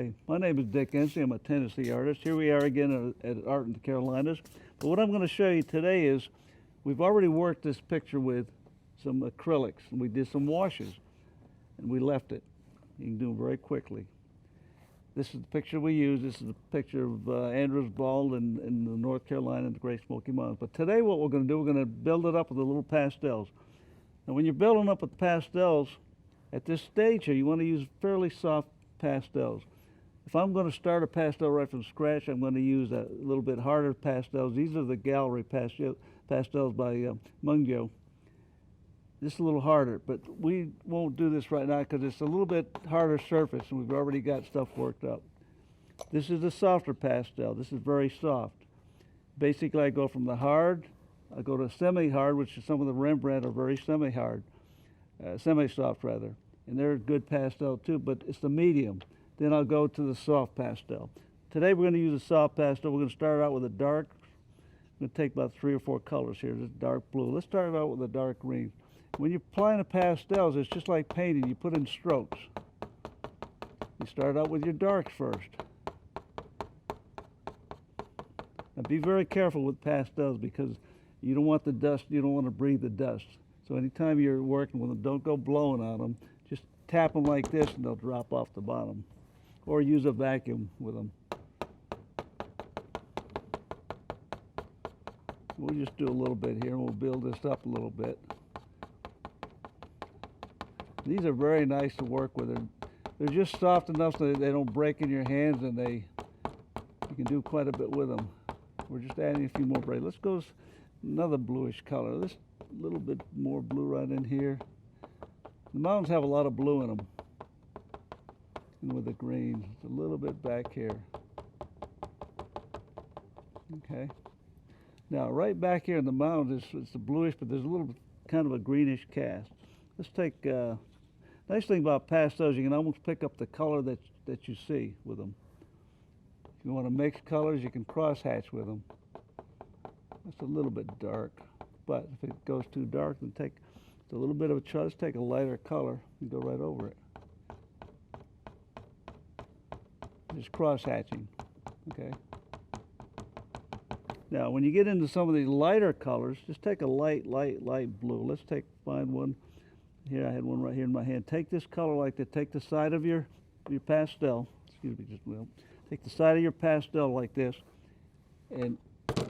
Okay, my name is Dick Ensing. I'm a Tennessee artist. Here we are again at Art in the Carolinas. But what I'm going to show you today is we've already worked this picture with some acrylics, and we did some washes, and we left it. You can do them very quickly. This is the picture we use. This is a picture of Andrews Bald in the North Carolina and the Great Smoky Mountains. But today what we're going to do, we're going to build it up with the little pastels. And when you're building up with pastels, at this stage here, you want to use fairly soft pastels. If I'm going to start a pastel right from scratch, I'm going to use a little bit harder pastels. These are the gallery pastels by Mungyo. This is a little harder, but we won't do this right now because it's a little bit harder surface and we've already got stuff worked up. This is the softer pastel. This is very soft. Basically, I go from the hard, I go to semi-hard, which is some of the Rembrandt are very semi-hard, semi-soft rather. And they're good pastel too, but it's the medium. Then I'll go to the soft pastel. Today we're going to use a soft pastel. We're going to start out with a dark. I'm going to take about 3 or 4 colors here. This dark blue. Let's start out with a dark green. When you're applying the pastels, it's just like painting. You put in strokes. You start out with your darks first. Now be very careful with pastels because you don't want the dust, you don't want to breathe the dust. So anytime you're working with them, don't go blowing on them. Just tap them like this and they'll drop off the bottom. Or use a vacuum with them. We'll just do a little bit here and we'll build this up a little bit. These are very nice to work with. They're just soft enough so they don't break in your hands and you can do quite a bit with them. We're just adding a few more braids. Let's go another bluish color. This little bit more blue right in here. The mountains have a lot of blue in them. And with the green, it's a little bit back here. Okay. Now, right back here in the mountains, it's the bluish, but there's a little kind of a greenish cast. Let's take, nice thing about pastels, you can almost pick up the color that you see with them. If you want to mix colors, you can crosshatch with them. That's a little bit dark, but if it goes too dark, then take a little bit of a let's take a lighter color and go right over it. Just cross-hatching, okay? Now, when you get into some of these lighter colors, just take a light blue. Let's find one. Here, I had one right here in my hand. Take this color like that. Take the side of your pastel. Excuse me, just well. Take the side of your pastel like this and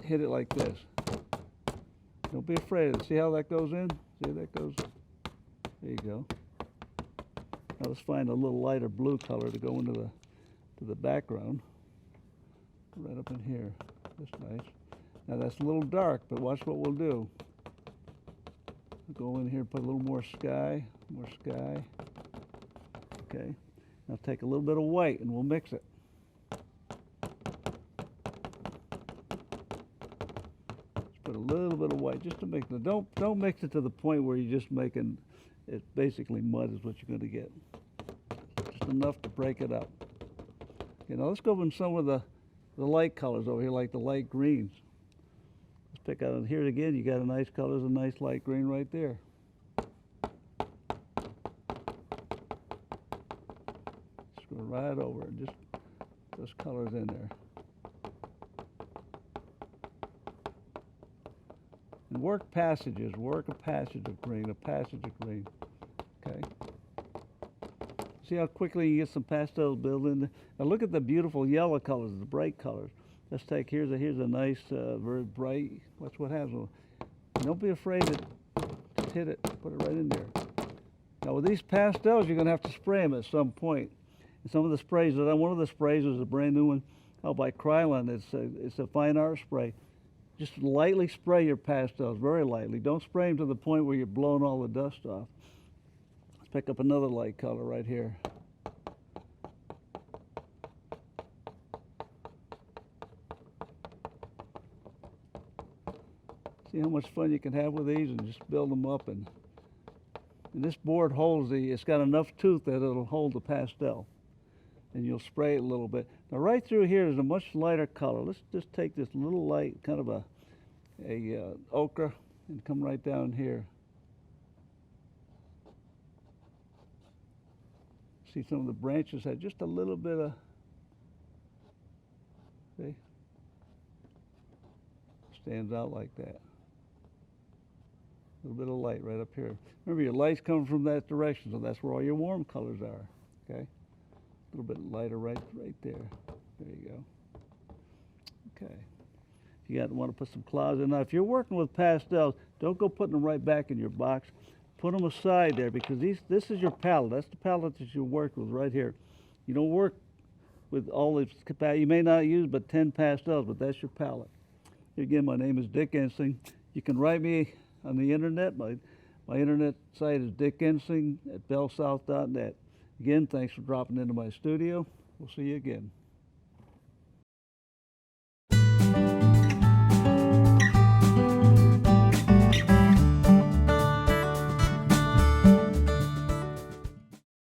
hit it like this. Don't be afraid of it. See how that goes in? See that goes? There you go. Now let's find a little lighter blue color to go into the background. Right up in here. That's nice. Now that's a little dark, but watch what we'll do. We'll go in here and put a little more sky. Okay. Now take a little bit of white and we'll mix it. Just put a little bit of white just to mix it. Don't mix it to the point where you're just making it basically mud is what you're going to get. Just enough to break it up. Okay, now let's go in some of the light colors over here, like the light greens. Let's pick out here again. You got a nice color, a nice light green right there. Just go right over it. Just those colors in there. And work passages. Work a passage of green. A passage of green. Okay. See how quickly you get some pastels built in there? Now look at the beautiful yellow colors, the bright colors. Let's take, here's a nice, very bright, watch what happens. Don't be afraid to just hit it, put it right in there. Now with these pastels, you're gonna have to spray them at some point. And some of the sprays, one of the sprays is a brand new one out by Krylon. It's a fine art spray. Just lightly spray your pastels, very lightly. Don't spray them to the point where you're blowing all the dust off. Pick up another light color right here. See how much fun you can have with these and just build them up. And this board holds it's got enough tooth that it'll hold the pastel. And you'll spray it a little bit. Now right through here is a much lighter color. Let's just take this little light, kind of a ochre, and come right down here. See some of the branches had just a little bit of See? Stands out like that. A little bit of light right up here. Remember, your light's coming from that direction, so that's where all your warm colors are. Okay? A little bit lighter right there. There you go. Okay. If you want to put some clouds in. Now, if you're working with pastels, don't go putting them right back in your box. Put them aside there because this is your palette. That's the palette that you work with right here. You don't work with all these, you may not use but 10 pastels, but that's your palette. Again, my name is Dick Ensing. You can write me on the internet. My internet site is dickensing@bellsouth.net. Again, thanks for dropping into my studio. We'll see you again.